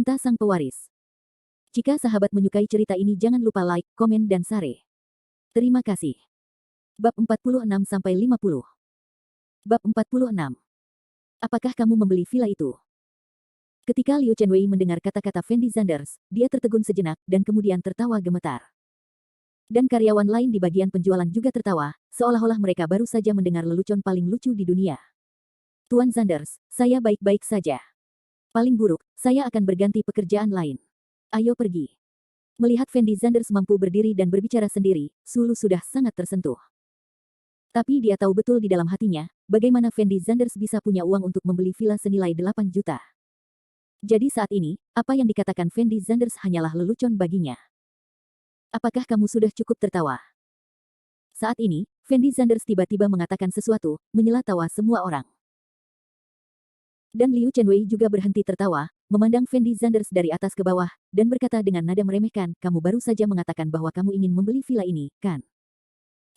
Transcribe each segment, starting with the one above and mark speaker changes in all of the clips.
Speaker 1: Cinta Sang Pewaris. Jika sahabat menyukai cerita ini jangan lupa like, komen dan share. Terima kasih. Bab 46-50. Bab 46. Apakah kamu membeli villa itu? Ketika Liu Chenwei mendengar kata-kata Fendi Zanders, dia tertegun sejenak dan kemudian tertawa gemetar. Dan karyawan lain di bagian penjualan juga tertawa, seolah-olah mereka baru saja mendengar lelucon paling lucu di dunia. Tuan Zanders, saya baik-baik saja. Paling buruk, saya akan berganti pekerjaan lain. Ayo pergi. Melihat Fendi Zanders mampu berdiri dan berbicara sendiri, Sulu sudah sangat tersentuh. Tapi dia tahu betul di dalam hatinya, bagaimana Fendi Zanders bisa punya uang untuk membeli villa senilai 8 juta. Jadi saat ini, apa yang dikatakan Fendi Zanders hanyalah lelucon baginya. Apakah kamu sudah cukup tertawa? Saat ini, Fendi Zanders tiba-tiba mengatakan sesuatu, menyela tawa semua orang. Dan Liu Chenwei juga berhenti tertawa, memandang Fendi Zanders dari atas ke bawah, dan berkata dengan nada meremehkan, kamu baru saja mengatakan bahwa kamu ingin membeli villa ini, kan?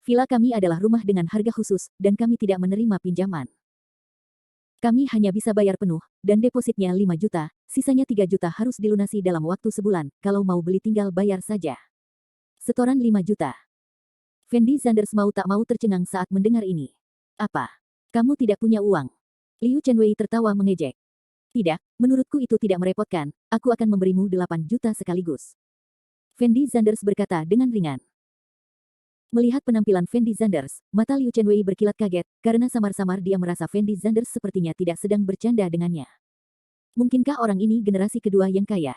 Speaker 1: Villa kami adalah rumah dengan harga khusus, dan kami tidak menerima pinjaman. Kami hanya bisa bayar penuh, dan depositnya 5 juta, sisanya 3 juta harus dilunasi dalam waktu sebulan, kalau mau beli tinggal bayar saja. Setoran 5 juta. Fendi Zanders mau tak mau tercengang saat mendengar ini. Apa? Kamu tidak punya uang? Liu Chenwei tertawa mengejek. Tidak, menurutku itu tidak merepotkan, aku akan memberimu 8 juta sekaligus. Fendi Zanders berkata dengan ringan. Melihat penampilan Fendi Zanders, mata Liu Chenwei berkilat kaget, karena samar-samar dia merasa Fendi Zanders sepertinya tidak sedang bercanda dengannya. Mungkinkah orang ini generasi kedua yang kaya?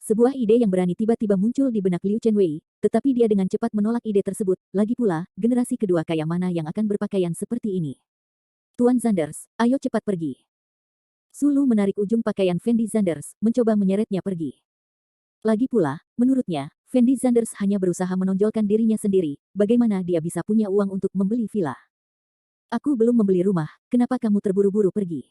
Speaker 1: Sebuah ide yang berani tiba-tiba muncul di benak Liu Chenwei, tetapi dia dengan cepat menolak ide tersebut, lagi pula, generasi kedua kaya mana yang akan berpakaian seperti ini? Tuan Zanders, ayo cepat pergi. Sulu menarik ujung pakaian Fendi Zanders, mencoba menyeretnya pergi. Lagi pula, menurutnya, Fendi Zanders hanya berusaha menonjolkan dirinya sendiri, bagaimana dia bisa punya uang untuk membeli villa. Aku belum membeli rumah, kenapa kamu terburu-buru pergi?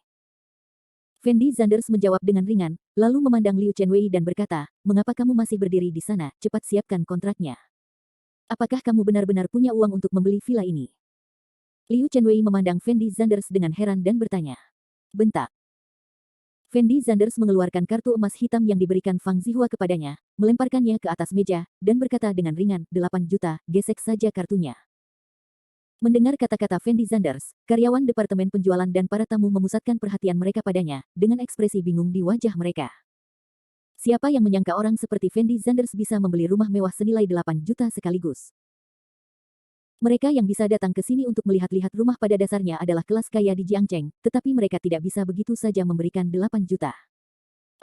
Speaker 1: Fendi Zanders menjawab dengan ringan, lalu memandang Liu Chenwei dan berkata, mengapa kamu masih berdiri di sana, cepat siapkan kontraknya. Apakah kamu benar-benar punya uang untuk membeli villa ini? Liu Chenwei memandang Fendi Zanders dengan heran dan bertanya. Bentak. Fendi Zanders mengeluarkan kartu emas hitam yang diberikan Fang Zihua kepadanya, melemparkannya ke atas meja, dan berkata dengan ringan, 8 juta, gesek saja kartunya. Mendengar kata-kata Fendi Zanders, karyawan departemen penjualan dan para tamu memusatkan perhatian mereka padanya, dengan ekspresi bingung di wajah mereka. Siapa yang menyangka orang seperti Fendi Zanders bisa membeli rumah mewah senilai 8 juta sekaligus? Mereka yang bisa datang ke sini untuk melihat-lihat rumah pada dasarnya adalah kelas kaya di Jiangcheng, tetapi mereka tidak bisa begitu saja memberikan 8 juta.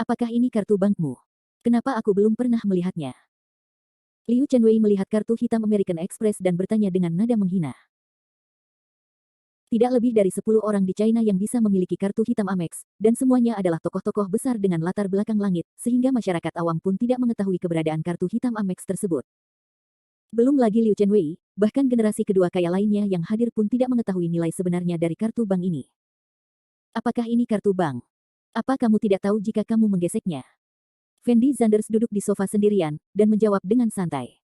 Speaker 1: Apakah ini kartu bankmu? Kenapa aku belum pernah melihatnya? Liu Chenwei melihat kartu hitam American Express dan bertanya dengan nada menghina. Tidak lebih dari 10 orang di China yang bisa memiliki kartu hitam Amex, dan semuanya adalah tokoh-tokoh besar dengan latar belakang langit, sehingga masyarakat awam pun tidak mengetahui keberadaan kartu hitam Amex tersebut. Belum lagi Liu Chenwei, bahkan generasi kedua kaya lainnya yang hadir pun tidak mengetahui nilai sebenarnya dari kartu bank ini. Apakah ini kartu bank? Apa kamu tidak tahu jika kamu menggeseknya? Fendi Zanders duduk di sofa sendirian, dan menjawab dengan santai.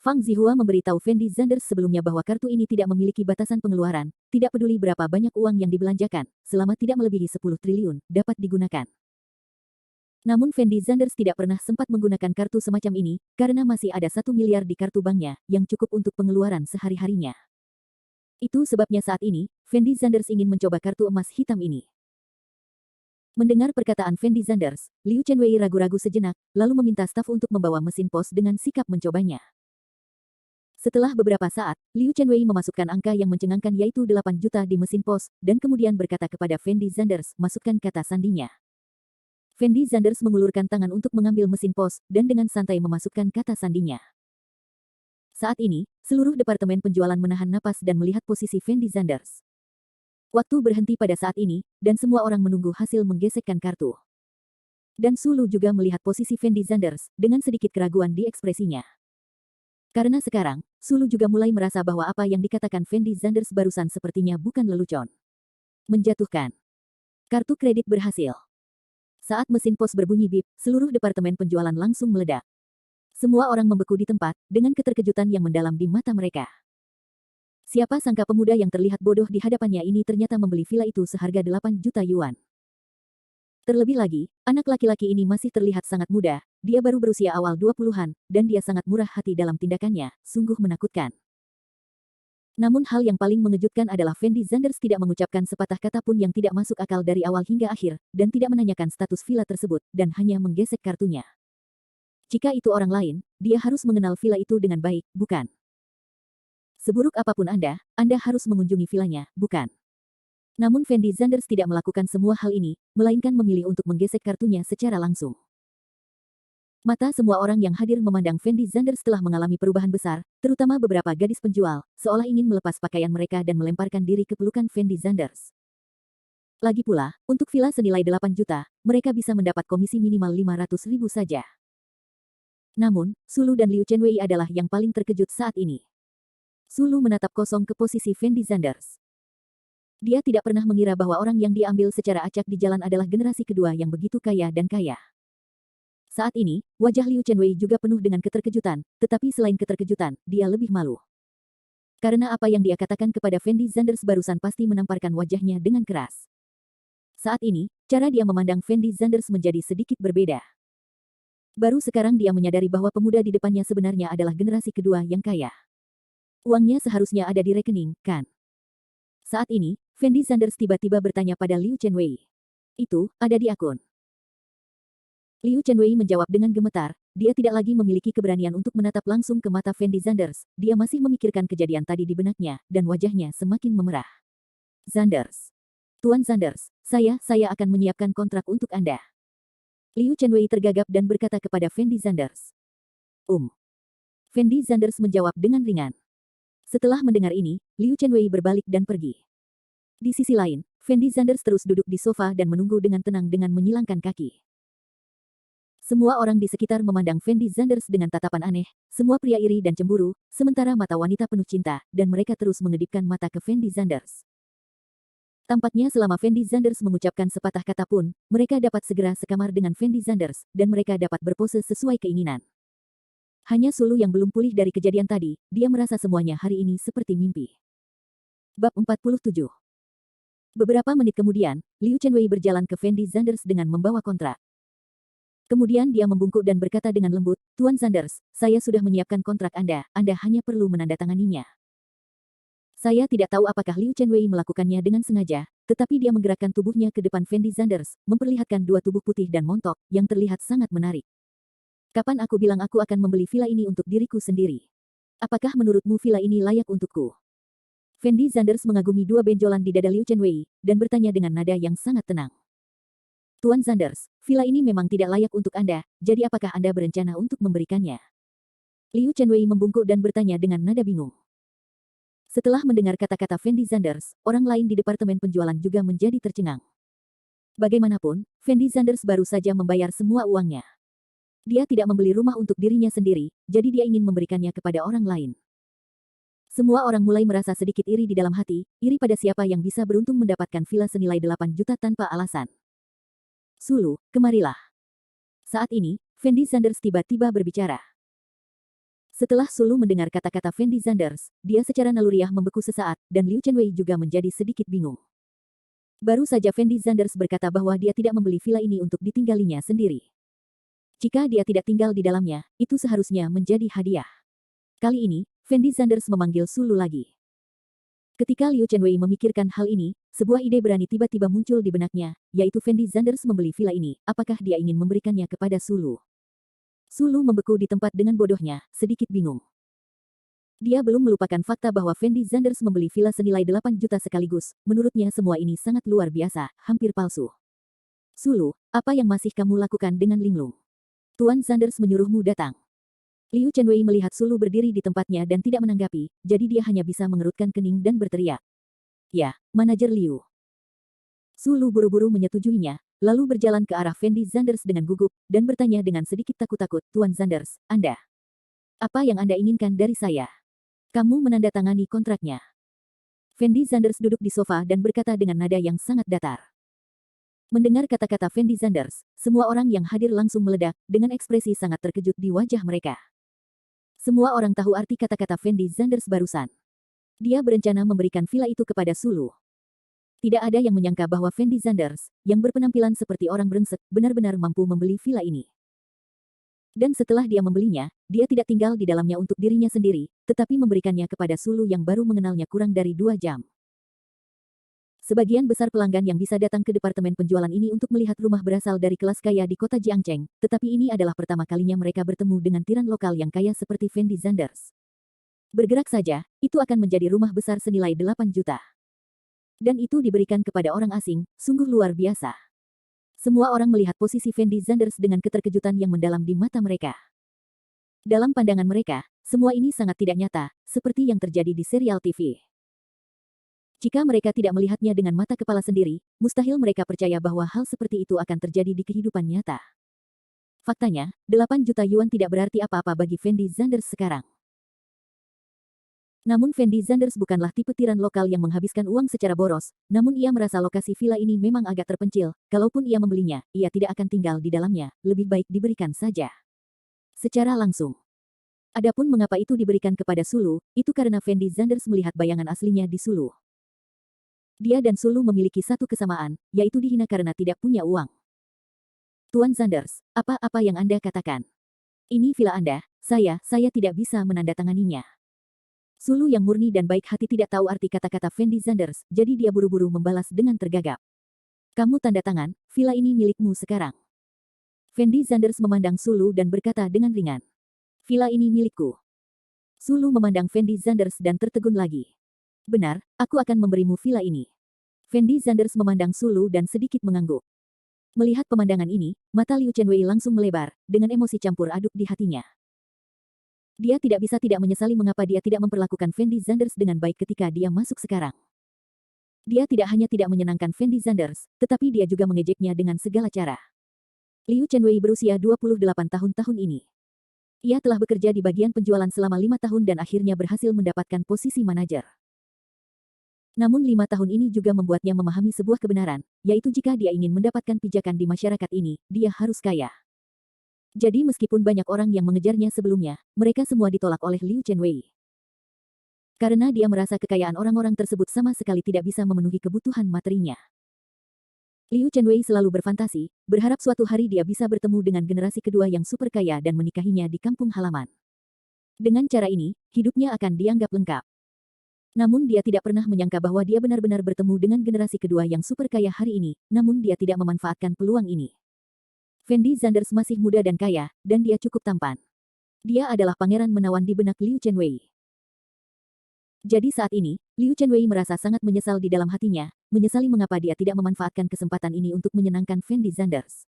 Speaker 1: Fang Zihua memberitahu Fendi Zanders sebelumnya bahwa kartu ini tidak memiliki batasan pengeluaran, tidak peduli berapa banyak uang yang dibelanjakan, selama tidak melebihi 10 triliun, dapat digunakan. Namun Fendi Zanders tidak pernah sempat menggunakan kartu semacam ini, karena masih ada 1 miliar di kartu banknya, yang cukup untuk pengeluaran sehari-harinya. Itu sebabnya saat ini, Fendi Zanders ingin mencoba kartu emas hitam ini. Mendengar perkataan Fendi Zanders, Liu Chenwei ragu-ragu sejenak, lalu meminta staf untuk membawa mesin pos dengan sikap mencobanya. Setelah beberapa saat, Liu Chenwei memasukkan angka yang mencengangkan yaitu 8 juta di mesin pos, dan kemudian berkata kepada Fendi Zanders, masukkan kata sandinya. Fendi Zanders mengulurkan tangan untuk mengambil mesin pos, dan dengan santai memasukkan kata sandinya. Saat ini, seluruh departemen penjualan menahan napas dan melihat posisi Fendi Zanders. Waktu berhenti pada saat ini, dan semua orang menunggu hasil menggesekkan kartu. Dan Sulu juga melihat posisi Fendi Zanders, dengan sedikit keraguan di ekspresinya. Karena sekarang, Sulu juga mulai merasa bahwa apa yang dikatakan Fendi Zanders barusan sepertinya bukan lelucon. Menjatuhkan. Kartu kredit berhasil. Saat mesin pos berbunyi bip, seluruh departemen penjualan langsung meledak. Semua orang membeku di tempat, dengan keterkejutan yang mendalam di mata mereka. Siapa sangka pemuda yang terlihat bodoh di hadapannya ini ternyata membeli villa itu seharga 8 juta yuan. Terlebih lagi, anak laki-laki ini masih terlihat sangat muda, dia baru berusia awal 20-an, dan dia sangat murah hati dalam tindakannya, sungguh menakutkan. Namun hal yang paling mengejutkan adalah Fendi Zanders tidak mengucapkan sepatah kata pun yang tidak masuk akal dari awal hingga akhir, dan tidak menanyakan status villa tersebut, dan hanya menggesek kartunya. Jika itu orang lain, dia harus mengenal villa itu dengan baik, bukan? Seburuk apapun Anda harus mengunjungi villanya, bukan? Namun Fendi Zanders tidak melakukan semua hal ini, melainkan memilih untuk menggesek kartunya secara langsung. Mata semua orang yang hadir memandang Fendi Zanders telah mengalami perubahan besar, terutama beberapa gadis penjual, seolah ingin melepas pakaian mereka dan melemparkan diri ke pelukan Fendi Zanders. Lagi pula, untuk villa senilai 8 juta, mereka bisa mendapat komisi minimal 500.000 saja. Namun, Sulu dan Liu Chenwei adalah yang paling terkejut saat ini. Sulu menatap kosong ke posisi Fendi Zanders. Dia tidak pernah mengira bahwa orang yang diambil secara acak di jalan adalah generasi kedua yang begitu kaya dan kaya. Saat ini, wajah Liu Chenwei juga penuh dengan keterkejutan, tetapi selain keterkejutan, dia lebih malu. Karena apa yang dia katakan kepada Fendi Zanders barusan pasti menamparkan wajahnya dengan keras. Saat ini, cara dia memandang Fendi Zanders menjadi sedikit berbeda. Baru sekarang dia menyadari bahwa pemuda di depannya sebenarnya adalah generasi kedua yang kaya. Uangnya seharusnya ada di rekening, kan? Saat ini, Fendi Zanders tiba-tiba bertanya pada Liu Chenwei. Itu, ada di akun. Liu Chenwei menjawab dengan gemetar, dia tidak lagi memiliki keberanian untuk menatap langsung ke mata Fendi Zanders, dia masih memikirkan kejadian tadi di benaknya, dan wajahnya semakin memerah. Zanders. Tuan Zanders, saya akan menyiapkan kontrak untuk Anda. Liu Chenwei tergagap dan berkata kepada Fendi Zanders. Fendi Zanders menjawab dengan ringan. Setelah mendengar ini, Liu Chenwei berbalik dan pergi. Di sisi lain, Fendi Zanders terus duduk di sofa dan menunggu dengan tenang dengan menyilangkan kaki. Semua orang di sekitar memandang Fendi Zanders dengan tatapan aneh, semua pria iri dan cemburu, sementara mata wanita penuh cinta, dan mereka terus mengedipkan mata ke Fendi Zanders. Tampaknya selama Fendi Zanders mengucapkan sepatah kata pun, mereka dapat segera sekamar dengan Fendi Zanders, dan mereka dapat berpose sesuai keinginan. Hanya Sulu yang belum pulih dari kejadian tadi, dia merasa semuanya hari ini seperti mimpi. Bab 47. Beberapa menit kemudian, Liu Chenwei berjalan ke Fendi Zanders dengan membawa kontrak. Kemudian dia membungkuk dan berkata dengan lembut, Tuan Zanders, saya sudah menyiapkan kontrak Anda hanya perlu menandatanganinya. Saya tidak tahu apakah Liu Chenwei melakukannya dengan sengaja, tetapi dia menggerakkan tubuhnya ke depan Fendi Zanders, memperlihatkan dua tubuh putih dan montok, yang terlihat sangat menarik. Kapan aku bilang aku akan membeli villa ini untuk diriku sendiri? Apakah menurutmu villa ini layak untukku? Fendi Zanders mengagumi dua benjolan di dada Liu Chenwei, dan bertanya dengan nada yang sangat tenang. Tuan Zanders, villa ini memang tidak layak untuk Anda, jadi apakah Anda berencana untuk memberikannya? Liu Chenwei membungkuk dan bertanya dengan nada bingung. Setelah mendengar kata-kata Fendi Zanders, orang lain di departemen penjualan juga menjadi tercengang. Bagaimanapun, Fendi Zanders baru saja membayar semua uangnya. Dia tidak membeli rumah untuk dirinya sendiri, jadi dia ingin memberikannya kepada orang lain. Semua orang mulai merasa sedikit iri di dalam hati, iri pada siapa yang bisa beruntung mendapatkan villa senilai 8 juta tanpa alasan. Sulu, kemarilah. Saat ini, Fendi Zanders tiba-tiba berbicara. Setelah Sulu mendengar kata-kata Fendi Zanders, dia secara naluriah membeku sesaat, dan Liu Chenwei juga menjadi sedikit bingung. Baru saja Fendi Zanders berkata bahwa dia tidak membeli villa ini untuk ditinggalinya sendiri. Jika dia tidak tinggal di dalamnya, itu seharusnya menjadi hadiah. Kali ini, Fendi Zanders memanggil Sulu lagi. Ketika Liu Chenwei memikirkan hal ini, sebuah ide berani tiba-tiba muncul di benaknya, yaitu Fendi Zanders membeli villa ini, apakah dia ingin memberikannya kepada Sulu? Sulu membeku di tempat dengan bodohnya, sedikit bingung. Dia belum melupakan fakta bahwa Fendi Zanders membeli villa senilai 8 juta sekaligus, menurutnya semua ini sangat luar biasa, hampir palsu. Sulu, apa yang masih kamu lakukan dengan linglung? Tuan Zanders menyuruhmu datang. Liu Chenwei melihat Sulu berdiri di tempatnya dan tidak menanggapi, jadi dia hanya bisa mengerutkan kening dan berteriak. Ya, manajer Liu. Sulu buru-buru menyetujuinya, lalu berjalan ke arah Fendi Zanders dengan gugup, dan bertanya dengan sedikit takut-takut, Tuan Zanders, Anda. Apa yang Anda inginkan dari saya? Kamu menandatangani kontraknya. Fendi Zanders duduk di sofa dan berkata dengan nada yang sangat datar. Mendengar kata-kata Fendi Zanders, semua orang yang hadir langsung meledak, dengan ekspresi sangat terkejut di wajah mereka. Semua orang tahu arti kata-kata Fendi Zanders barusan. Dia berencana memberikan villa itu kepada Sulu. Tidak ada yang menyangka bahwa Fendi Zanders, yang berpenampilan seperti orang brengsek, benar-benar mampu membeli villa ini. Dan setelah dia membelinya, dia tidak tinggal di dalamnya untuk dirinya sendiri, tetapi memberikannya kepada Sulu yang baru mengenalnya kurang dari 2 jam. Sebagian besar pelanggan yang bisa datang ke departemen penjualan ini untuk melihat rumah berasal dari kelas kaya di kota Jiangcheng, tetapi ini adalah pertama kalinya mereka bertemu dengan tiran lokal yang kaya seperti Fendi Zanders. Bergerak saja, itu akan menjadi rumah besar senilai 8 juta. Dan itu diberikan kepada orang asing, sungguh luar biasa. Semua orang melihat posisi Fendi Zanders dengan keterkejutan yang mendalam di mata mereka. Dalam pandangan mereka, semua ini sangat tidak nyata, seperti yang terjadi di serial TV. Jika mereka tidak melihatnya dengan mata kepala sendiri, mustahil mereka percaya bahwa hal seperti itu akan terjadi di kehidupan nyata. Faktanya, 8 juta yuan tidak berarti apa-apa bagi Fendi Zanders sekarang. Namun Fendi Zanders bukanlah tipe tiran lokal yang menghabiskan uang secara boros, namun ia merasa lokasi villa ini memang agak terpencil, kalaupun ia membelinya, ia tidak akan tinggal di dalamnya, lebih baik diberikan saja. Secara langsung. Adapun mengapa itu diberikan kepada Sulu, itu karena Fendi Zanders melihat bayangan aslinya di Sulu. Dia dan Sulu memiliki satu kesamaan, yaitu dihina karena tidak punya uang. Tuan Zanders, apa-apa yang Anda katakan? Ini villa Anda, saya tidak bisa menandatanganinya. Sulu yang murni dan baik hati tidak tahu arti kata-kata Fendi Zanders, jadi dia buru-buru membalas dengan tergagap. Kamu tanda tangan, villa ini milikmu sekarang. Fendi Zanders memandang Sulu dan berkata dengan ringan. Villa ini milikku. Sulu memandang Fendi Zanders dan tertegun lagi. Benar, aku akan memberimu villa ini. Fendi Zanders memandang Sulu dan sedikit mengangguk. Melihat pemandangan ini, mata Liu Chenwei langsung melebar, dengan emosi campur aduk di hatinya. Dia tidak bisa tidak menyesali mengapa dia tidak memperlakukan Fendi Zanders dengan baik ketika dia masuk sekarang. Dia tidak hanya tidak menyenangkan Fendi Zanders, tetapi dia juga mengejeknya dengan segala cara. Liu Chenwei berusia 28 tahun ini. Ia telah bekerja di bagian penjualan selama 5 tahun dan akhirnya berhasil mendapatkan posisi manajer. Namun 5 tahun ini juga membuatnya memahami sebuah kebenaran, yaitu jika dia ingin mendapatkan pijakan di masyarakat ini, dia harus kaya. Jadi meskipun banyak orang yang mengejarnya sebelumnya, mereka semua ditolak oleh Liu Chenwei. Karena dia merasa kekayaan orang-orang tersebut sama sekali tidak bisa memenuhi kebutuhan materinya. Liu Chenwei selalu berfantasi, berharap suatu hari dia bisa bertemu dengan generasi kedua yang super kaya dan menikahinya di kampung halaman. Dengan cara ini, hidupnya akan dianggap lengkap. Namun dia tidak pernah menyangka bahwa dia benar-benar bertemu dengan generasi kedua yang super kaya hari ini, namun dia tidak memanfaatkan peluang ini. Fendi Zanders masih muda dan kaya, dan dia cukup tampan. Dia adalah pangeran menawan di benak Liu Chenwei. Jadi saat ini, Liu Chenwei merasa sangat menyesal di dalam hatinya, menyesali mengapa dia tidak memanfaatkan kesempatan ini untuk menyenangkan Fendi Zanders.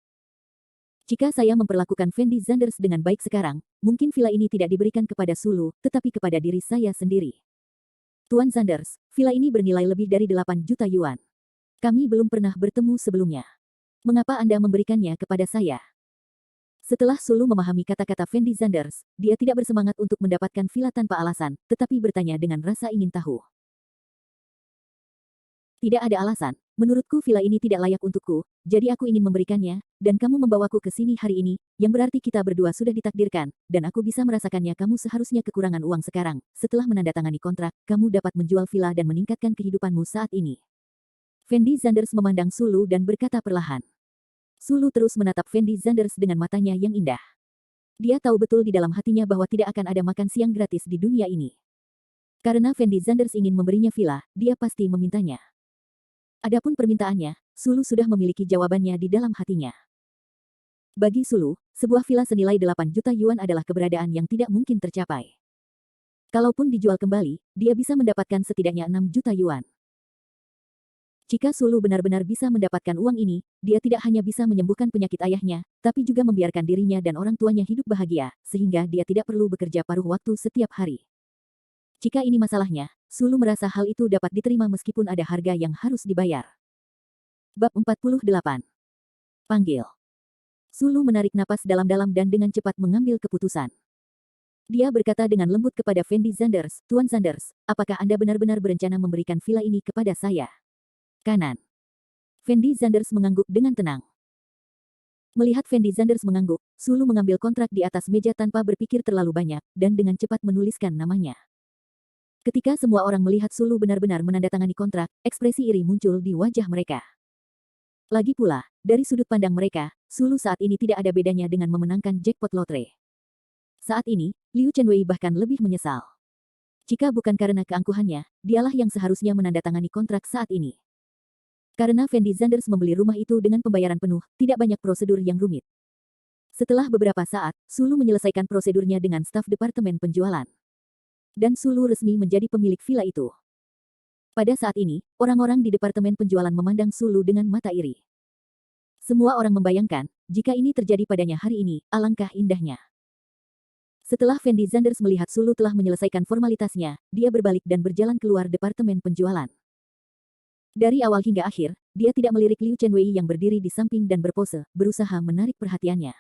Speaker 1: Jika saya memperlakukan Fendi Zanders dengan baik sekarang, mungkin villa ini tidak diberikan kepada Sulu, tetapi kepada diri saya sendiri. Tuan Zanders, villa ini bernilai lebih dari 8 juta yuan. Kami belum pernah bertemu sebelumnya. Mengapa Anda memberikannya kepada saya? Setelah Sulu memahami kata-kata Fendi Zanders, dia tidak bersemangat untuk mendapatkan villa tanpa alasan, tetapi bertanya dengan rasa ingin tahu. Tidak ada alasan, menurutku villa ini tidak layak untukku, jadi aku ingin memberikannya, dan kamu membawaku ke sini hari ini, yang berarti kita berdua sudah ditakdirkan, dan aku bisa merasakannya. Kamu seharusnya kekurangan uang sekarang. Setelah menandatangani kontrak, kamu dapat menjual villa dan meningkatkan kehidupanmu saat ini. Fendi Zanders memandang Sulu dan berkata perlahan. Sulu terus menatap Fendi Zanders dengan matanya yang indah. Dia tahu betul di dalam hatinya bahwa tidak akan ada makan siang gratis di dunia ini. Karena Fendi Zanders ingin memberinya villa, dia pasti memintanya. Adapun permintaannya, Sulu sudah memiliki jawabannya di dalam hatinya. Bagi Sulu, sebuah villa senilai 8 juta yuan adalah keberadaan yang tidak mungkin tercapai. Kalaupun dijual kembali, dia bisa mendapatkan setidaknya 6 juta yuan. Jika Sulu benar-benar bisa mendapatkan uang ini, dia tidak hanya bisa menyembuhkan penyakit ayahnya, tapi juga membiarkan dirinya dan orang tuanya hidup bahagia, sehingga dia tidak perlu bekerja paruh waktu setiap hari. Jika ini masalahnya, Sulu merasa hal itu dapat diterima meskipun ada harga yang harus dibayar. Bab 48. Panggil. Sulu menarik napas dalam-dalam dan dengan cepat mengambil keputusan. Dia berkata dengan lembut kepada Fendi Zanders, Tuan Zanders, apakah Anda benar-benar berencana memberikan villa ini kepada saya? Kanan. Fendi Zanders mengangguk dengan tenang. Melihat Fendi Zanders mengangguk, Sulu mengambil kontrak di atas meja tanpa berpikir terlalu banyak, dan dengan cepat menuliskan namanya. Ketika semua orang melihat Sulu benar-benar menandatangani kontrak, ekspresi iri muncul di wajah mereka. Lagi pula, dari sudut pandang mereka, Sulu saat ini tidak ada bedanya dengan memenangkan jackpot lotre. Saat ini, Liu Chenwei bahkan lebih menyesal. Jika bukan karena keangkuhannya, dialah yang seharusnya menandatangani kontrak saat ini. Karena Fendi Zanders membeli rumah itu dengan pembayaran penuh, tidak banyak prosedur yang rumit. Setelah beberapa saat, Sulu menyelesaikan prosedurnya dengan staf departemen penjualan. Dan Sulu resmi menjadi pemilik villa itu. Pada saat ini, orang-orang di departemen penjualan memandang Sulu dengan mata iri. Semua orang membayangkan, jika ini terjadi padanya hari ini, alangkah indahnya. Setelah Fendi Zanders melihat Sulu telah menyelesaikan formalitasnya, dia berbalik dan berjalan keluar departemen penjualan. Dari awal hingga akhir, dia tidak melirik Liu Chenwei yang berdiri di samping dan berpose, berusaha menarik perhatiannya.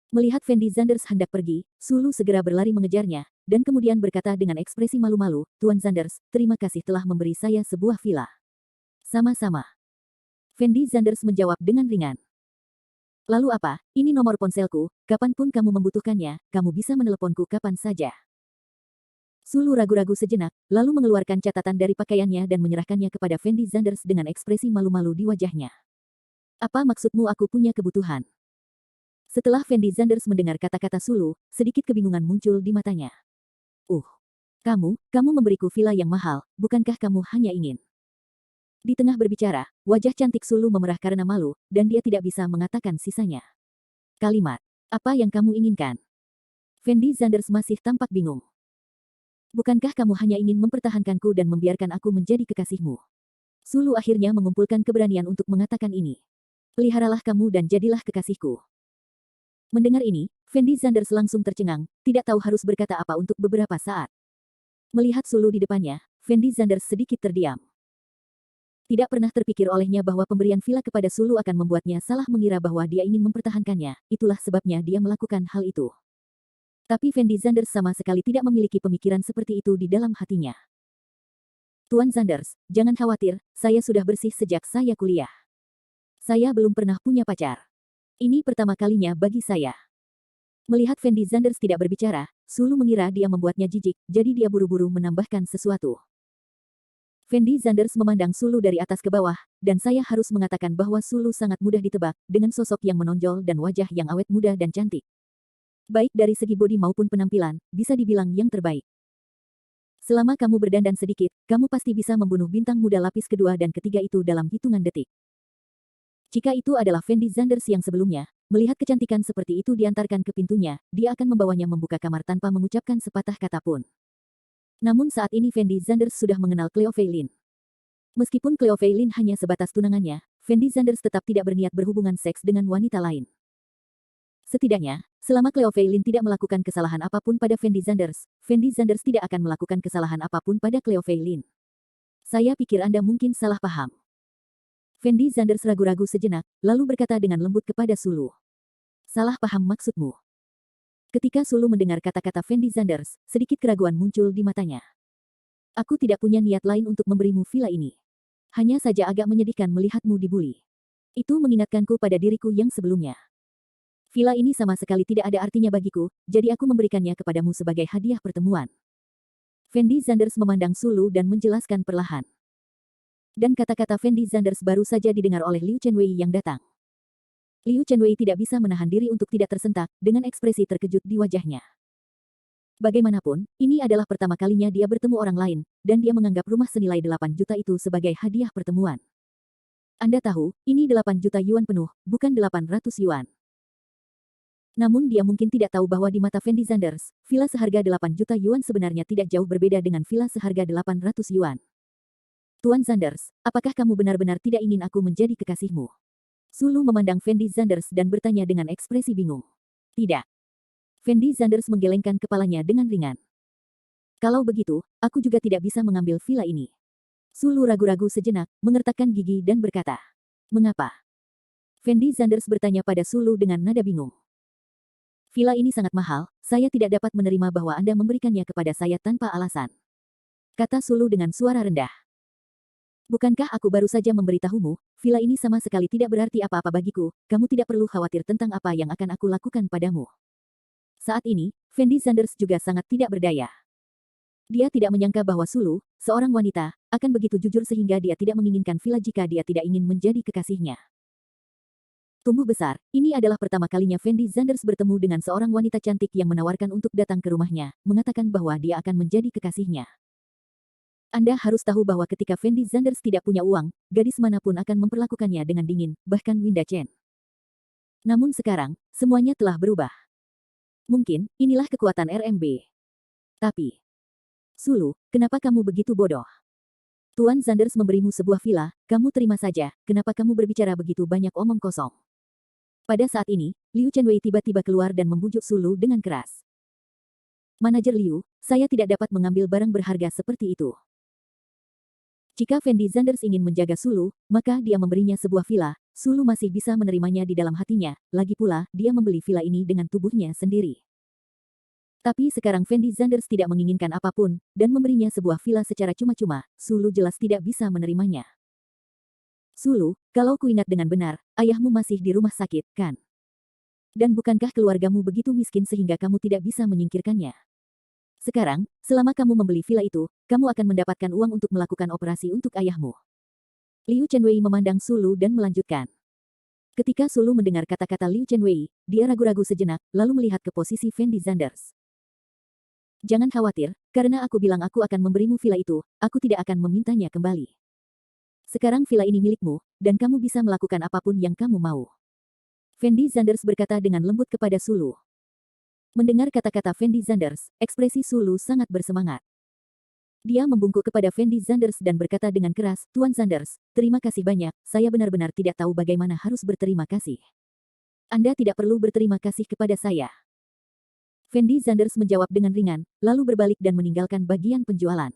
Speaker 1: Melihat Fendi Zanders hendak pergi, Sulu segera berlari mengejarnya, dan kemudian berkata dengan ekspresi malu-malu, "Tuan Zanders, terima kasih telah memberi saya sebuah villa." "Sama-sama." Fendi Zanders menjawab dengan ringan. "Lalu apa? Ini nomor ponselku, kapanpun kamu membutuhkannya, kamu bisa meneleponku kapan saja." Sulu ragu-ragu sejenak, lalu mengeluarkan catatan dari pakaiannya dan menyerahkannya kepada Fendi Zanders dengan ekspresi malu-malu di wajahnya. "Apa maksudmu aku punya kebutuhan?" Setelah Fendi Zanders mendengar kata-kata Sulu, sedikit kebingungan muncul di matanya. Kamu memberiku villa yang mahal, bukankah kamu hanya ingin?" Di tengah berbicara, wajah cantik Sulu memerah karena malu, dan dia tidak bisa mengatakan sisanya. Kalimat, "Apa yang kamu inginkan?" Fendi Zanders masih tampak bingung. "Bukankah kamu hanya ingin mempertahankanku dan membiarkan aku menjadi kekasihmu?" Sulu akhirnya mengumpulkan keberanian untuk mengatakan ini. "Peliharalah kamu dan jadilah kekasihku." Mendengar ini, Fendi Zanders langsung tercengang, tidak tahu harus berkata apa untuk beberapa saat. Melihat Sulu di depannya, Fendi Zanders sedikit terdiam. Tidak pernah terpikir olehnya bahwa pemberian villa kepada Sulu akan membuatnya salah mengira bahwa dia ingin mempertahankannya, itulah sebabnya dia melakukan hal itu. Tapi Fendi Zanders sama sekali tidak memiliki pemikiran seperti itu di dalam hatinya. "Tuan Zanders, jangan khawatir, saya sudah bersih sejak saya kuliah. Saya belum pernah punya pacar. Ini pertama kalinya bagi saya." Melihat Fendi Zanders tidak berbicara, Sulu mengira dia membuatnya jijik, jadi dia buru-buru menambahkan sesuatu. Fendi Zanders memandang Sulu dari atas ke bawah, dan saya harus mengatakan bahwa Sulu sangat mudah ditebak, dengan sosok yang menonjol dan wajah yang awet muda dan cantik. Baik dari segi bodi maupun penampilan, bisa dibilang yang terbaik. Selama kamu berdandan sedikit, kamu pasti bisa membunuh bintang muda lapis kedua dan ketiga itu dalam hitungan detik. Jika itu adalah Fendi Zanders yang sebelumnya, melihat kecantikan seperti itu diantarkan ke pintunya, dia akan membawanya membuka kamar tanpa mengucapkan sepatah kata pun. Namun saat ini Fendi Zanders sudah mengenal Cleo Feilin. Meskipun Cleo Feilin hanya sebatas tunangannya, Fendi Zanders tetap tidak berniat berhubungan seks dengan wanita lain. Setidaknya, selama Cleo Feilin tidak melakukan kesalahan apapun pada Fendi Zanders tidak akan melakukan kesalahan apapun pada Cleo Feilin. "Saya pikir Anda mungkin salah paham." Fendi Zanders ragu-ragu sejenak, lalu berkata dengan lembut kepada Sulu. "Salah paham maksudmu?" Ketika Sulu mendengar kata-kata Fendi Zanders, sedikit keraguan muncul di matanya. "Aku tidak punya niat lain untuk memberimu villa ini. Hanya saja agak menyedihkan melihatmu dibuli. Itu mengingatkanku pada diriku yang sebelumnya. Villa ini sama sekali tidak ada artinya bagiku, jadi aku memberikannya kepadamu sebagai hadiah pertemuan." Fendi Zanders memandang Sulu dan menjelaskan perlahan. Dan kata-kata Fendi Zanders baru saja didengar oleh Liu Chenwei yang datang. Liu Chenwei tidak bisa menahan diri untuk tidak tersentak, dengan ekspresi terkejut di wajahnya. Bagaimanapun, ini adalah pertama kalinya dia bertemu orang lain, dan dia menganggap rumah senilai 8 juta itu sebagai hadiah pertemuan. "Anda tahu, ini 8 juta yuan penuh, bukan 800 yuan. Namun dia mungkin tidak tahu bahwa di mata Fendi Zanders, villa seharga 8 juta yuan sebenarnya tidak jauh berbeda dengan villa seharga 800 yuan. "Tuan Zanders, apakah kamu benar-benar tidak ingin aku menjadi kekasihmu?" Sulu memandang Fendi Zanders dan bertanya dengan ekspresi bingung. "Tidak." Fendi Zanders menggelengkan kepalanya dengan ringan. "Kalau begitu, aku juga tidak bisa mengambil villa ini." Sulu ragu-ragu sejenak, mengertakkan gigi dan berkata, "Mengapa?" Fendi Zanders bertanya pada Sulu dengan nada bingung. "Villa ini sangat mahal, saya tidak dapat menerima bahwa Anda memberikannya kepada saya tanpa alasan," kata Sulu dengan suara rendah. "Bukankah aku baru saja memberitahumu, villa ini sama sekali tidak berarti apa-apa bagiku, kamu tidak perlu khawatir tentang apa yang akan aku lakukan padamu." Saat ini, Fendi Zanders juga sangat tidak berdaya. Dia tidak menyangka bahwa Sulu, seorang wanita, akan begitu jujur sehingga dia tidak menginginkan villa jika dia tidak ingin menjadi kekasihnya. Tumbuh besar, ini adalah pertama kalinya Fendi Zanders bertemu dengan seorang wanita cantik yang menawarkan untuk datang ke rumahnya, mengatakan bahwa dia akan menjadi kekasihnya. Anda harus tahu bahwa ketika Fendi Zanders tidak punya uang, gadis manapun akan memperlakukannya dengan dingin, bahkan Winda Chen. Namun sekarang, semuanya telah berubah. Mungkin, inilah kekuatan RMB. Tapi, Sulu, kenapa kamu begitu bodoh? Tuan Zanders memberimu sebuah villa, kamu terima saja, kenapa kamu berbicara begitu banyak omong kosong? Pada saat ini, Liu Chenwei tiba-tiba keluar dan membujuk Sulu dengan keras. Manajer Liu, saya tidak dapat mengambil barang berharga seperti itu. Jika Fendi Zanders ingin menjaga Sulu, maka dia memberinya sebuah villa, Sulu masih bisa menerimanya di dalam hatinya, lagi pula, dia membeli villa ini dengan tubuhnya sendiri. Tapi sekarang Fendi Zanders tidak menginginkan apapun, dan memberinya sebuah villa secara cuma-cuma, Sulu jelas tidak bisa menerimanya. Sulu, kalau kuingat dengan benar, ayahmu masih di rumah sakit, kan? Dan bukankah keluargamu begitu miskin sehingga kamu tidak bisa menyingkirkannya? Sekarang, selama kamu membeli villa itu, kamu akan mendapatkan uang untuk melakukan operasi untuk ayahmu. Liu Chenwei memandang Sulu dan melanjutkan. Ketika Sulu mendengar kata-kata Liu Chenwei, dia ragu-ragu sejenak, lalu melihat ke posisi Fendi Zanders. Jangan khawatir, karena aku bilang aku akan memberimu villa itu, aku tidak akan memintanya kembali. Sekarang villa ini milikmu, dan kamu bisa melakukan apapun yang kamu mau. Fendi Zanders berkata dengan lembut kepada Sulu. Mendengar kata-kata Fendi Zanders, ekspresi Sulu sangat bersemangat. Dia membungkuk kepada Fendi Zanders dan berkata dengan keras, Tuan Zanders, terima kasih banyak, saya benar-benar tidak tahu bagaimana harus berterima kasih. Anda tidak perlu berterima kasih kepada saya. Fendi Zanders menjawab dengan ringan, lalu berbalik dan meninggalkan bagian penjualan.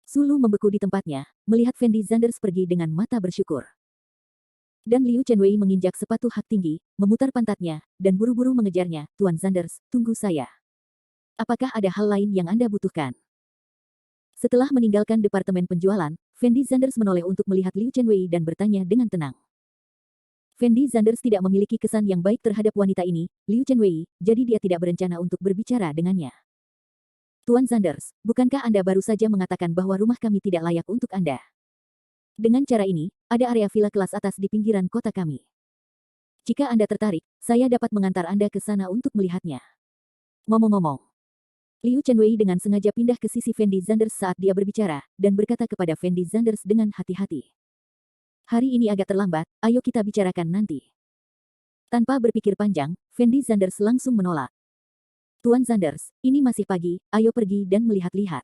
Speaker 1: Sulu membeku di tempatnya, melihat Fendi Zanders pergi dengan mata bersyukur. Dan Liu Chenwei menginjak sepatu hak tinggi, memutar pantatnya, dan buru-buru mengejarnya, Tuan Zanders, tunggu saya. Apakah ada hal lain yang Anda butuhkan? Setelah meninggalkan departemen penjualan, Fendi Zanders menoleh untuk melihat Liu Chenwei dan bertanya dengan tenang. Fendi Zanders tidak memiliki kesan yang baik terhadap wanita ini, Liu Chenwei, jadi dia tidak berencana untuk berbicara dengannya. Tuan Zanders, bukankah Anda baru saja mengatakan bahwa rumah kami tidak layak untuk Anda? Dengan cara ini, ada area villa kelas atas di pinggiran kota kami. Jika Anda tertarik, saya dapat mengantar Anda ke sana untuk melihatnya. Ngomong-ngomong, Liu Chenwei dengan sengaja pindah ke sisi Fendi Zanders saat dia berbicara, dan berkata kepada Fendi Zanders dengan hati-hati. Hari ini agak terlambat, ayo kita bicarakan nanti. Tanpa berpikir panjang, Fendi Zanders langsung menolak. Tuan Zanders, ini masih pagi, ayo pergi dan melihat-lihat.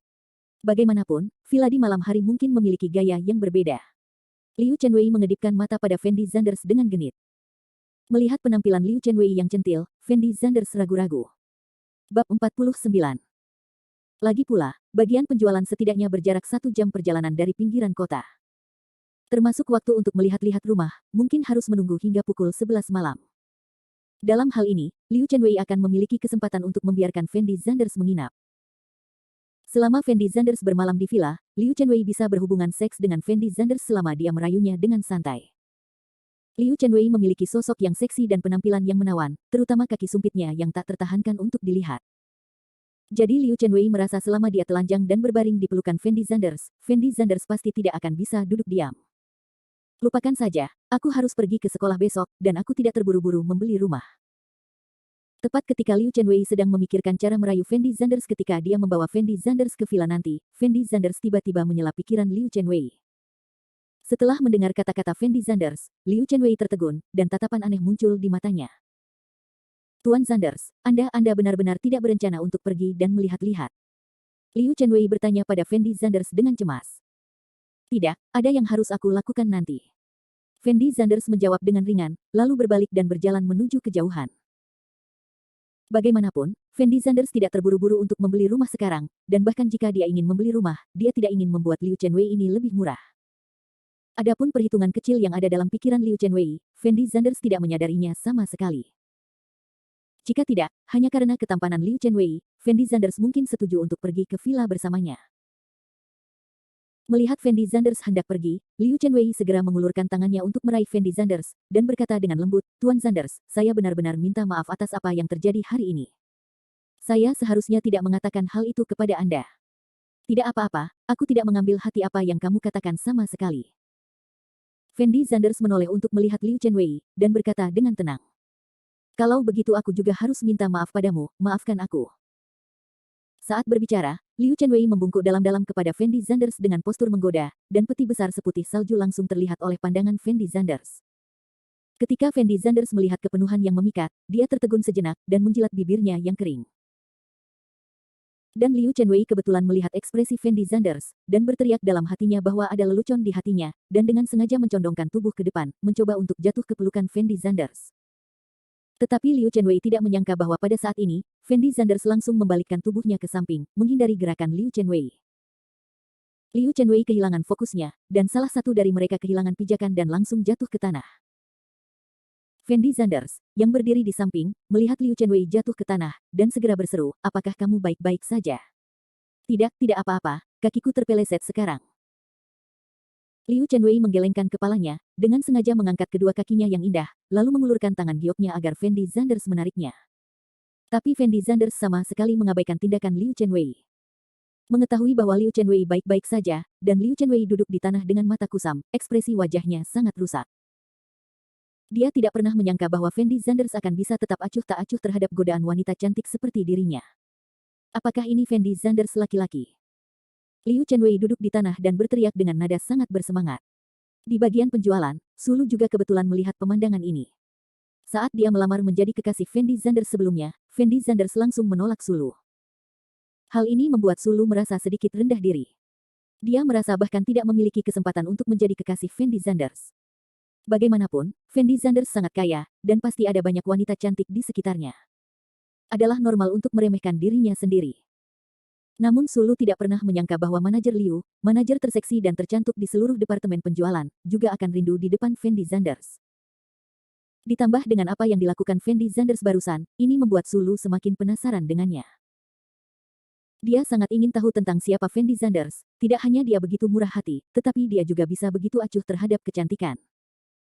Speaker 1: Bagaimanapun, villa di malam hari mungkin memiliki gaya yang berbeda. Liu Chenwei mengedipkan mata pada Fendi Zanders dengan genit. Melihat penampilan Liu Chenwei yang centil, Fendi Zanders ragu-ragu. Bab 49. Lagi pula, bagian penjualan setidaknya berjarak 1 jam perjalanan dari pinggiran kota. Termasuk waktu untuk melihat-lihat rumah, mungkin harus menunggu hingga pukul 11 malam. Dalam hal ini, Liu Chenwei akan memiliki kesempatan untuk membiarkan Fendi Zanders menginap. Selama Fendi Zanders bermalam di villa, Liu Chenwei bisa berhubungan seks dengan Fendi Zanders selama dia merayunya dengan santai. Liu Chenwei memiliki sosok yang seksi dan penampilan yang menawan, terutama kaki sumpitnya yang tak tertahankan untuk dilihat. Jadi Liu Chenwei merasa selama dia telanjang dan berbaring di pelukan Fendi Zanders pasti tidak akan bisa duduk diam. Lupakan saja, aku harus pergi ke sekolah besok, dan aku tidak terburu-buru membeli rumah. Tepat ketika Liu Chenwei sedang memikirkan cara merayu Fendi Zanders ketika dia membawa Fendi Zanders ke villa nanti, Fendi Zanders tiba-tiba menyela pikiran Liu Chenwei. Setelah mendengar kata-kata Fendi Zanders, Liu Chenwei tertegun, dan tatapan aneh muncul di matanya. Tuan Zanders, Anda benar-benar tidak berencana untuk pergi dan melihat-lihat. Liu Chenwei bertanya pada Fendi Zanders dengan cemas. Tidak, ada yang harus aku lakukan nanti. Fendi Zanders menjawab dengan ringan, lalu berbalik dan berjalan menuju kejauhan. Bagaimanapun, Fendi Zanders tidak terburu-buru untuk membeli rumah sekarang, dan bahkan jika dia ingin membeli rumah, dia tidak ingin membuat Liu Chenwei ini lebih murah. Adapun perhitungan kecil yang ada dalam pikiran Liu Chenwei, Fendi Zanders tidak menyadarinya sama sekali. Jika tidak, hanya karena ketampanan Liu Chenwei, Fendi Zanders mungkin setuju untuk pergi ke villa bersamanya. Melihat Fendi Zanders hendak pergi, Liu Chenwei segera mengulurkan tangannya untuk meraih Fendi Zanders, dan berkata dengan lembut, Tuan Zanders, saya benar-benar minta maaf atas apa yang terjadi hari ini. Saya seharusnya tidak mengatakan hal itu kepada Anda. Tidak apa-apa, aku tidak mengambil hati apa yang kamu katakan sama sekali. Fendi Zanders menoleh untuk melihat Liu Chenwei, dan berkata dengan tenang. Kalau begitu aku juga harus minta maaf padamu, maafkan aku. Saat berbicara, Liu Chenwei membungkuk dalam-dalam kepada Fendi Zanders dengan postur menggoda, dan peti besar seputih salju langsung terlihat oleh pandangan Fendi Zanders. Ketika Fendi Zanders melihat kepenuhan yang memikat, dia tertegun sejenak dan menjilat bibirnya yang kering. Dan Liu Chenwei kebetulan melihat ekspresi Fendi Zanders, dan berteriak dalam hatinya bahwa ada lelucon di hatinya, dan dengan sengaja mencondongkan tubuh ke depan, mencoba untuk jatuh ke pelukan Fendi Zanders. Tetapi Liu Chenwei tidak menyangka bahwa pada saat ini, Fendi Zanders langsung membalikkan tubuhnya ke samping, menghindari gerakan Liu Chenwei. Liu Chenwei kehilangan fokusnya, dan salah satu dari mereka kehilangan pijakan dan langsung jatuh ke tanah. Fendi Zanders, yang berdiri di samping, melihat Liu Chenwei jatuh ke tanah, dan segera berseru, apakah kamu baik-baik saja? Tidak apa-apa, kakiku terpeleset sekarang. Liu Chenwei menggelengkan kepalanya, dengan sengaja mengangkat kedua kakinya yang indah, lalu mengulurkan tangan gioknya agar Fendi Zanders menariknya. Tapi Fendi Zanders sama sekali mengabaikan tindakan Liu Chenwei. Mengetahui bahwa Liu Chenwei baik-baik saja, dan Liu Chenwei duduk di tanah dengan mata kusam, ekspresi wajahnya sangat rusak. Dia tidak pernah menyangka bahwa Fendi Zanders akan bisa tetap acuh tak acuh terhadap godaan wanita cantik seperti dirinya. Apakah ini Fendi Zanders laki-laki? Liu Chenwei duduk di tanah dan berteriak dengan nada sangat bersemangat. Di bagian penjualan, Sulu juga kebetulan melihat pemandangan ini. Saat dia melamar menjadi kekasih Fendi Zanders sebelumnya, Fendi Zanders langsung menolak Sulu. Hal ini membuat Sulu merasa sedikit rendah diri. Dia merasa bahkan tidak memiliki kesempatan untuk menjadi kekasih Fendi Zanders. Bagaimanapun, Fendi Zanders sangat kaya, dan pasti ada banyak wanita cantik di sekitarnya. Adalah normal untuk meremehkan dirinya sendiri. Namun Sulu tidak pernah menyangka bahwa manajer Liu, manajer terseksi dan tercantik di seluruh departemen penjualan, juga akan rindu di depan Fendi Zanders. Ditambah dengan apa yang dilakukan Fendi Zanders barusan, ini membuat Sulu semakin penasaran dengannya. Dia sangat ingin tahu tentang siapa Fendi Zanders, tidak hanya dia begitu murah hati, tetapi dia juga bisa begitu acuh terhadap kecantikan.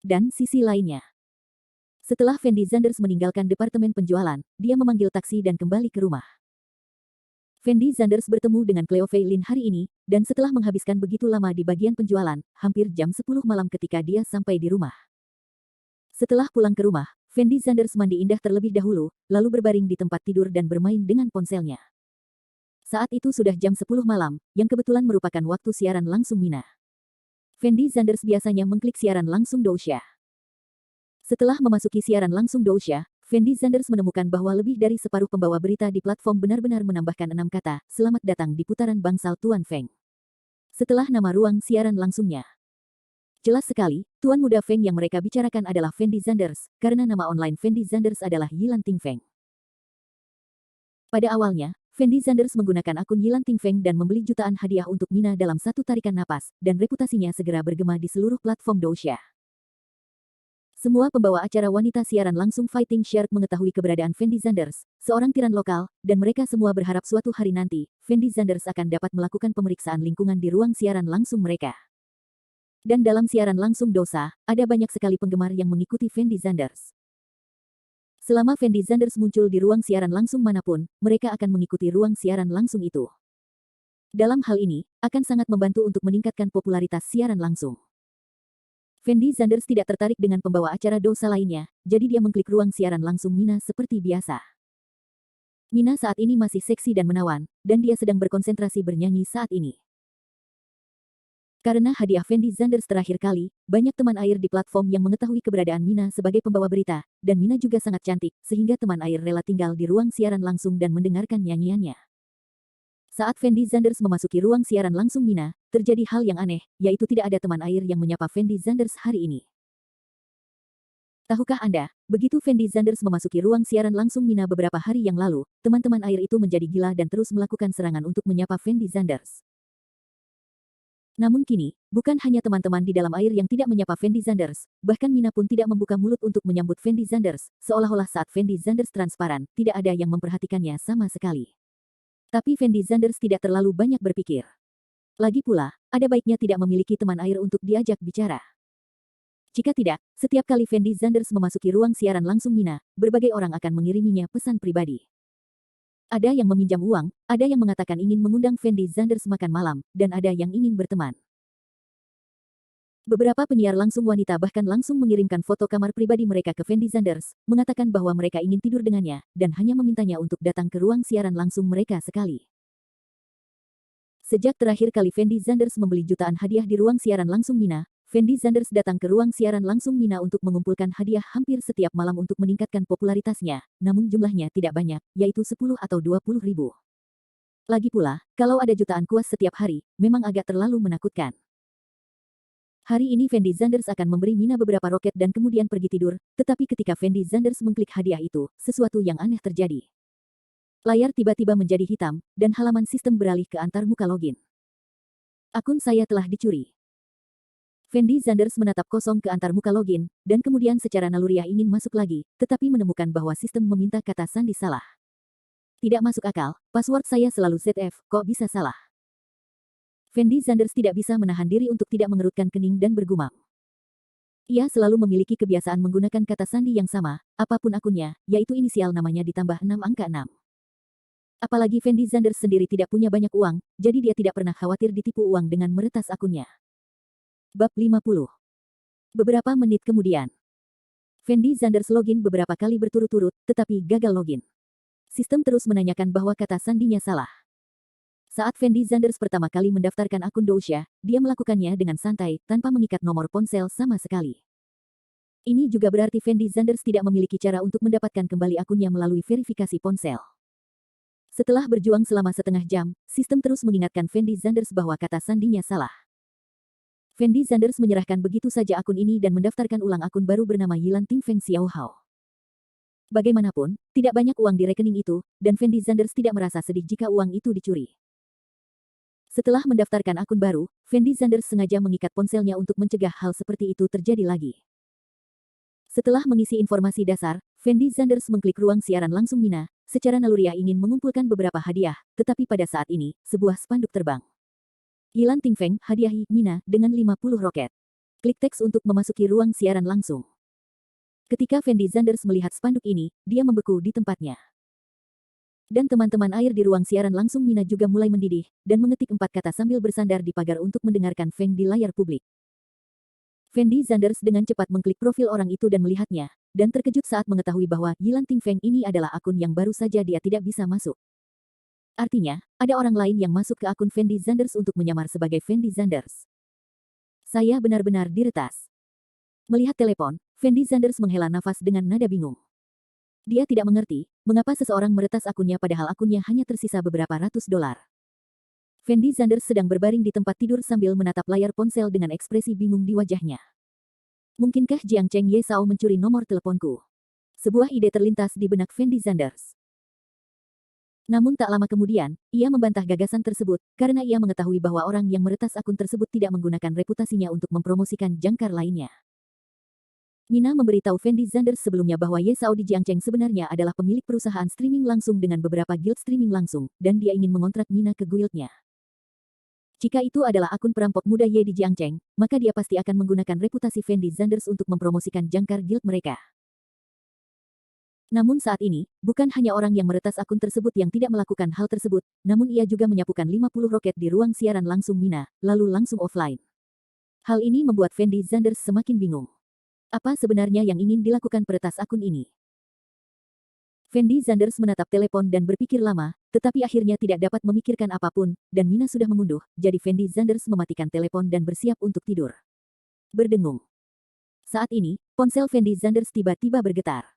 Speaker 1: Dan sisi lainnya. Setelah Fendi Zanders meninggalkan departemen penjualan, dia memanggil taksi dan kembali ke rumah. Fendi Zanders bertemu dengan Cleo Fei Lin hari ini, dan setelah menghabiskan begitu lama di bagian penjualan, hampir jam 10 malam ketika dia sampai di rumah. Setelah pulang ke rumah, Fendi Zanders mandi indah terlebih dahulu, lalu berbaring di tempat tidur dan bermain dengan ponselnya. Saat itu sudah jam 10 malam, yang kebetulan merupakan waktu siaran langsung Mina. Fendi Zanders biasanya mengklik siaran langsung Dousha. Setelah memasuki siaran langsung Dousha, Fendi Zanders menemukan bahwa lebih dari separuh pembawa berita di platform benar-benar menambahkan 6 kata, selamat datang di putaran bangsal Tuan Feng. Setelah nama ruang siaran langsungnya. Jelas sekali, Tuan Muda Feng yang mereka bicarakan adalah Fendi Zanders, karena nama online Fendi Zanders adalah Yilan Ting Feng. Pada awalnya, Fendi Zanders menggunakan akun Yilan Ting Feng dan membeli jutaan hadiah untuk Mina dalam satu tarikan napas, dan reputasinya segera bergema di seluruh platform Dousha. Semua pembawa acara wanita siaran langsung Fighting Shark mengetahui keberadaan Fendi Zanders, seorang tiran lokal, dan mereka semua berharap suatu hari nanti, Fendi Zanders akan dapat melakukan pemeriksaan lingkungan di ruang siaran langsung mereka. Dan dalam siaran langsung Dosa, ada banyak sekali penggemar yang mengikuti Fendi Zanders. Selama Fendi Zanders muncul di ruang siaran langsung manapun, mereka akan mengikuti ruang siaran langsung itu. Dalam hal ini, akan sangat membantu untuk meningkatkan popularitas siaran langsung. Fendi Zanders tidak tertarik dengan pembawa acara Dosa lainnya, jadi dia mengklik ruang siaran langsung Mina seperti biasa. Mina saat ini masih seksi dan menawan, dan dia sedang berkonsentrasi bernyanyi saat ini. Karena hadiah Fendi Zanders terakhir kali, banyak teman air di platform yang mengetahui keberadaan Mina sebagai pembawa berita, dan Mina juga sangat cantik, sehingga teman air rela tinggal di ruang siaran langsung dan mendengarkan nyanyiannya. Saat Fendi Zanders memasuki ruang siaran langsung Mina, terjadi hal yang aneh, yaitu tidak ada teman air yang menyapa Fendi Zanders hari ini. Tahukah Anda, begitu Fendi Zanders memasuki ruang siaran langsung Mina beberapa hari yang lalu, teman-teman air itu menjadi gila dan terus melakukan serangan untuk menyapa Fendi Zanders. Namun kini, bukan hanya teman-teman di dalam air yang tidak menyapa Fendi Zanders, bahkan Mina pun tidak membuka mulut untuk menyambut Fendi Zanders, seolah-olah saat Fendi Zanders transparan, tidak ada yang memperhatikannya sama sekali. Tapi Fendi Zanders tidak terlalu banyak berpikir. Lagi pula, ada baiknya tidak memiliki teman air untuk diajak bicara. Jika tidak, setiap kali Fendi Zanders memasuki ruang siaran langsung Mina, berbagai orang akan mengiriminya pesan pribadi. Ada yang meminjam uang, ada yang mengatakan ingin mengundang Fendi Zanders makan malam, dan ada yang ingin berteman. Beberapa penyiar langsung wanita bahkan langsung mengirimkan foto kamar pribadi mereka ke Fendi Zanders, mengatakan bahwa mereka ingin tidur dengannya, dan hanya memintanya untuk datang ke ruang siaran langsung mereka sekali. Sejak terakhir kali Fendi Zanders membeli jutaan hadiah di ruang siaran langsung Mina, Fendi Zanders datang ke ruang siaran langsung Mina untuk mengumpulkan hadiah hampir setiap malam untuk meningkatkan popularitasnya, namun jumlahnya tidak banyak, yaitu 10 atau 20 ribu. Lagi pula, kalau ada jutaan kuas setiap hari, memang agak terlalu menakutkan. Hari ini Fendi Zanders akan memberi Mina beberapa roket dan kemudian pergi tidur, tetapi ketika Fendi Zanders mengklik hadiah itu, sesuatu yang aneh terjadi. Layar tiba-tiba menjadi hitam, dan halaman sistem beralih ke antar muka login. Akun saya telah dicuri. Fendi Zanders menatap kosong ke antar muka login, dan kemudian secara naluriah ingin masuk lagi, tetapi menemukan bahwa sistem meminta kata sandi salah. Tidak masuk akal, password saya selalu ZF, kok bisa salah? Fendi Zanders tidak bisa menahan diri untuk tidak mengerutkan kening dan bergumam. Ia selalu memiliki kebiasaan menggunakan kata sandi yang sama, apapun akunnya, yaitu inisial namanya ditambah 6 angka 6. Apalagi Fendi Zanders sendiri tidak punya banyak uang, jadi dia tidak pernah khawatir ditipu uang dengan meretas akunnya. Bab 50. Beberapa menit kemudian, Fendi Zanders login beberapa kali berturut-turut, tetapi gagal login. Sistem terus menanyakan bahwa kata sandinya salah. Saat Fendi Zanders pertama kali mendaftarkan akun Dousha, dia melakukannya dengan santai, tanpa mengikat nomor ponsel sama sekali. Ini juga berarti Fendi Zanders tidak memiliki cara untuk mendapatkan kembali akunnya melalui verifikasi ponsel. Setelah berjuang selama setengah jam, sistem terus mengingatkan Fendi Zanders bahwa kata sandinya salah. Fendi Zanders menyerahkan begitu saja akun ini dan mendaftarkan ulang akun baru bernama Yilan Ting Feng Xiaohao. Bagaimanapun, tidak banyak uang di rekening itu, dan Fendi Zanders tidak merasa sedih jika uang itu dicuri. Setelah mendaftarkan akun baru, Fendi Zanders sengaja mengikat ponselnya untuk mencegah hal seperti itu terjadi lagi. Setelah mengisi informasi dasar, Fendi Zanders mengklik ruang siaran langsung Mina, secara naluriah ingin mengumpulkan beberapa hadiah, tetapi pada saat ini, sebuah spanduk terbang. Yilan Ting Feng, hadiahi Mina dengan 50 roket. Klik teks untuk memasuki ruang siaran langsung. Ketika Fendi Zanders melihat spanduk ini, dia membeku di tempatnya. Dan teman-teman air di ruang siaran langsung Mina juga mulai mendidih, dan mengetik 4 kata sambil bersandar di pagar untuk mendengarkan Feng di layar publik. Fendi Zanders dengan cepat mengklik profil orang itu dan melihatnya, dan terkejut saat mengetahui bahwa Yilan Ting Feng ini adalah akun yang baru saja dia tidak bisa masuk. Artinya, ada orang lain yang masuk ke akun Fendi Zanders untuk menyamar sebagai Fendi Zanders. Saya benar-benar diretas. Melihat telepon, Fendi Zanders menghela nafas dengan nada bingung. Dia tidak mengerti, mengapa seseorang meretas akunnya padahal akunnya hanya tersisa beberapa ratus dolar. Fendi Zanders sedang berbaring di tempat tidur sambil menatap layar ponsel dengan ekspresi bingung di wajahnya. Mungkinkah Jiang Cheng Ye Sao mencuri nomor teleponku? Sebuah ide terlintas di benak Fendi Zanders. Namun tak lama kemudian, ia membantah gagasan tersebut, karena ia mengetahui bahwa orang yang meretas akun tersebut tidak menggunakan reputasinya untuk mempromosikan jangkar lainnya. Mina memberitahu Fendi Zanders sebelumnya bahwa Ye Sao di Jiangcheng sebenarnya adalah pemilik perusahaan streaming langsung dengan beberapa guild streaming langsung, dan dia ingin mengontrak Mina ke guildnya. Jika itu adalah akun perampok muda Ye di Jiangcheng, maka dia pasti akan menggunakan reputasi Fendi Zanders untuk mempromosikan jangkar guild mereka. Namun saat ini, bukan hanya orang yang meretas akun tersebut yang tidak melakukan hal tersebut, namun ia juga menyapukan 50 roket di ruang siaran langsung Mina, lalu langsung offline. Hal ini membuat Fendi Zanders semakin bingung. Apa sebenarnya yang ingin dilakukan peretas akun ini? Fendi Zanders menatap telepon dan berpikir lama, tetapi akhirnya tidak dapat memikirkan apapun, dan Mina sudah mengunduh, jadi Fendi Zanders mematikan telepon dan bersiap untuk tidur. Berdengung. Saat ini, ponsel Fendi Zanders tiba-tiba bergetar.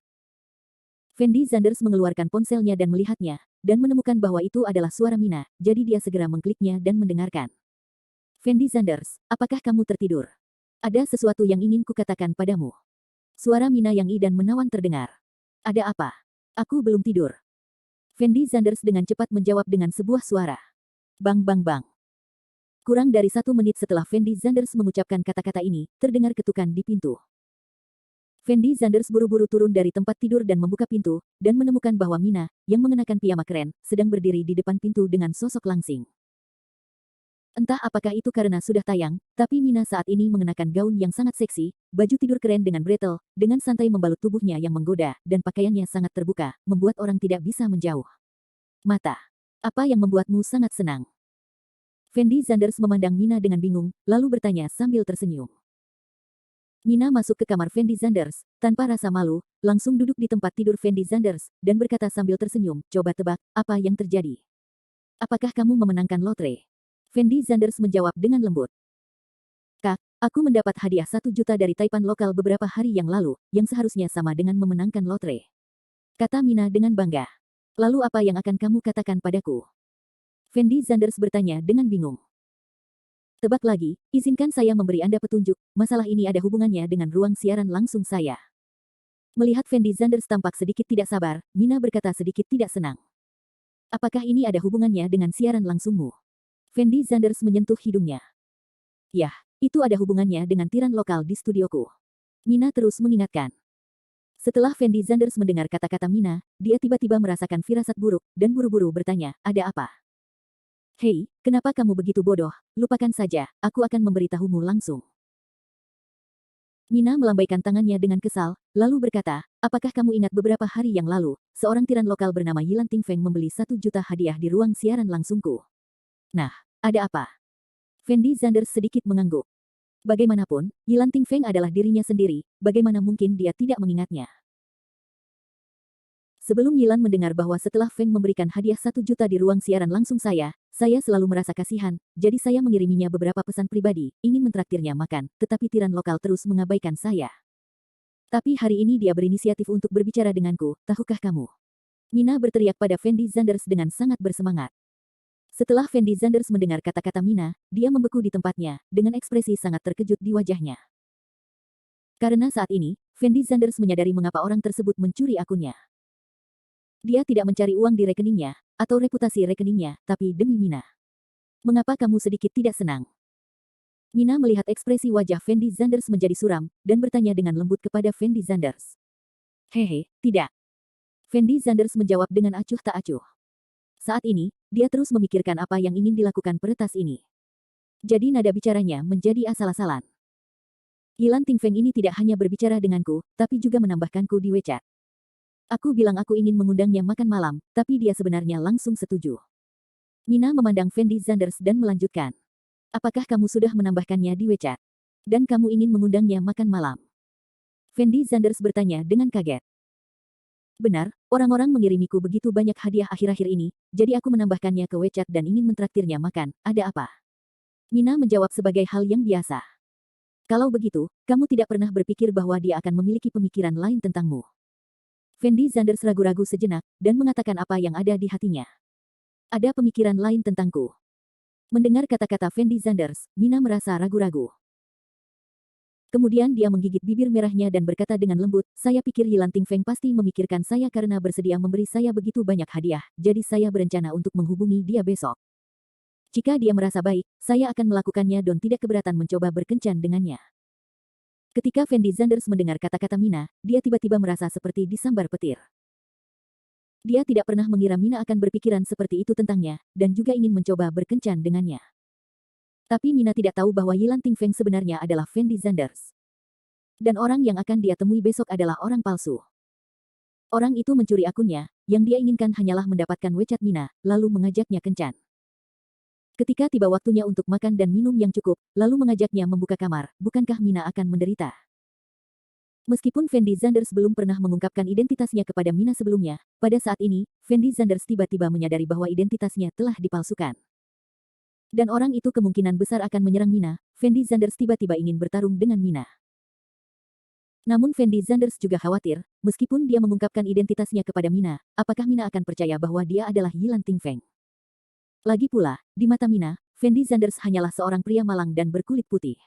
Speaker 1: Fendi Zanders mengeluarkan ponselnya dan melihatnya, dan menemukan bahwa itu adalah suara Mina, jadi dia segera mengkliknya dan mendengarkan. Fendi Zanders, apakah kamu tertidur? Ada sesuatu yang ingin kukatakan padamu. Suara Mina yang dan menawan terdengar. Ada apa? Aku belum tidur. Fendi Zanders dengan cepat menjawab dengan sebuah suara. Bang bang bang. Kurang dari 1 menit setelah Fendi Zanders mengucapkan kata-kata ini, terdengar ketukan di pintu. Fendi Zanders buru-buru turun dari tempat tidur dan membuka pintu, dan menemukan bahwa Mina, yang mengenakan piyama keren, sedang berdiri di depan pintu dengan sosok langsing. Entah apakah itu karena sudah tayang, tapi Mina saat ini mengenakan gaun yang sangat seksi, baju tidur keren dengan bretel, dengan santai membalut tubuhnya yang menggoda, dan pakaiannya sangat terbuka, membuat orang tidak bisa menjauh. Mata. Apa yang membuatmu sangat senang? Fendi Zanders memandang Mina dengan bingung, lalu bertanya sambil tersenyum. Mina masuk ke kamar Fendi Zanders, tanpa rasa malu, langsung duduk di tempat tidur Fendi Zanders, dan berkata sambil tersenyum, coba tebak, apa yang terjadi? Apakah kamu memenangkan lotre? Fendi Zanders menjawab dengan lembut. Kak, aku mendapat hadiah 1 juta dari Taipan lokal beberapa hari yang lalu, yang seharusnya sama dengan memenangkan lotre. Kata Mina dengan bangga. Lalu apa yang akan kamu katakan padaku? Fendi Zanders bertanya dengan bingung. Tebak lagi, izinkan saya memberi Anda petunjuk, masalah ini ada hubungannya dengan ruang siaran langsung saya. Melihat Fendi Zanders tampak sedikit tidak sabar, Mina berkata sedikit tidak senang. Apakah ini ada hubungannya dengan siaran langsungmu? Fendi Zanders menyentuh hidungnya. Yah, itu ada hubungannya dengan tiran lokal di studioku. Mina terus mengingatkan. Setelah Fendi Zanders mendengar kata-kata Mina, dia tiba-tiba merasakan firasat buruk, dan buru-buru bertanya, ada apa? Hei, kenapa kamu begitu bodoh? Lupakan saja, aku akan memberitahumu langsung. Mina melambaikan tangannya dengan kesal, lalu berkata, apakah kamu ingat beberapa hari yang lalu, seorang tiran lokal bernama Yilan Tingfeng membeli 1 juta hadiah di ruang siaran langsungku? Nah, ada apa? Fendi Zanders sedikit mengangguk. Bagaimanapun, Yilan Tingfeng adalah dirinya sendiri, bagaimana mungkin dia tidak mengingatnya? Sebelum Yilan mendengar bahwa setelah Feng memberikan hadiah 1 juta di ruang siaran langsung saya selalu merasa kasihan, jadi saya mengiriminya beberapa pesan pribadi, ingin mentraktirnya makan, tetapi tiran lokal terus mengabaikan saya. Tapi hari ini dia berinisiatif untuk berbicara denganku, tahukah kamu? Mina berteriak pada Fendi Zanders dengan sangat bersemangat. Setelah Fendi Zanders mendengar kata-kata Mina, dia membeku di tempatnya, dengan ekspresi sangat terkejut di wajahnya. Karena saat ini, Fendi Zanders menyadari mengapa orang tersebut mencuri akunnya. Dia tidak mencari uang di rekeningnya, atau reputasi rekeningnya, tapi demi Mina. Mengapa kamu sedikit tidak senang? Mina melihat ekspresi wajah Fendi Zanders menjadi suram, dan bertanya dengan lembut kepada Fendi Zanders. Hehe, tidak. Fendi Zanders menjawab dengan acuh tak acuh. Saat ini, dia terus memikirkan apa yang ingin dilakukan peretas ini. Jadi nada bicaranya menjadi asal-asalan. Yilan Tingfeng ini tidak hanya berbicara denganku, tapi juga menambahkanku di WeChat. Aku bilang aku ingin mengundangnya makan malam, tapi dia sebenarnya langsung setuju. Mina memandang Fendi Zanders dan melanjutkan. Apakah kamu sudah menambahkannya di WeChat? Dan kamu ingin mengundangnya makan malam? Fendi Zanders bertanya dengan kaget. Benar, orang-orang mengirimiku begitu banyak hadiah akhir-akhir ini, jadi aku menambahkannya ke WeChat dan ingin mentraktirnya makan, ada apa? Mina menjawab sebagai hal yang biasa. Kalau begitu, kamu tidak pernah berpikir bahwa dia akan memiliki pemikiran lain tentangmu. Fendi Zanders ragu-ragu sejenak, dan mengatakan apa yang ada di hatinya. Ada pemikiran lain tentangku. Mendengar kata-kata Fendi Zanders, Mina merasa ragu-ragu. Kemudian dia menggigit bibir merahnya dan berkata dengan lembut, saya pikir Yilan Tingfeng pasti memikirkan saya karena bersedia memberi saya begitu banyak hadiah, jadi saya berencana untuk menghubungi dia besok. Jika dia merasa baik, saya akan melakukannya dan tidak keberatan mencoba berkencan dengannya. Ketika Fendi Zanders mendengar kata-kata Mina, dia tiba-tiba merasa seperti disambar petir. Dia tidak pernah mengira Mina akan berpikiran seperti itu tentangnya, dan juga ingin mencoba berkencan dengannya. Tapi Mina tidak tahu bahwa Yilan Tingfeng sebenarnya adalah Fendi Zanders. Dan orang yang akan dia temui besok adalah orang palsu. Orang itu mencuri akunnya, yang dia inginkan hanyalah mendapatkan WeChat Mina, lalu mengajaknya kencan. Ketika tiba waktunya untuk makan dan minum yang cukup, lalu mengajaknya membuka kamar, bukankah Mina akan menderita? Meskipun Fendi Zanders belum pernah mengungkapkan identitasnya kepada Mina sebelumnya, pada saat ini, Fendi Zanders tiba-tiba menyadari bahwa identitasnya telah dipalsukan. Dan orang itu kemungkinan besar akan menyerang Mina, Fendi Zanders tiba-tiba ingin bertarung dengan Mina. Namun Fendi Zanders juga khawatir, meskipun dia mengungkapkan identitasnya kepada Mina, apakah Mina akan percaya bahwa dia adalah Yilan Tingfeng? Lagi pula, di mata Mina, Fendi Zanders hanyalah seorang pria malang dan berkulit putih.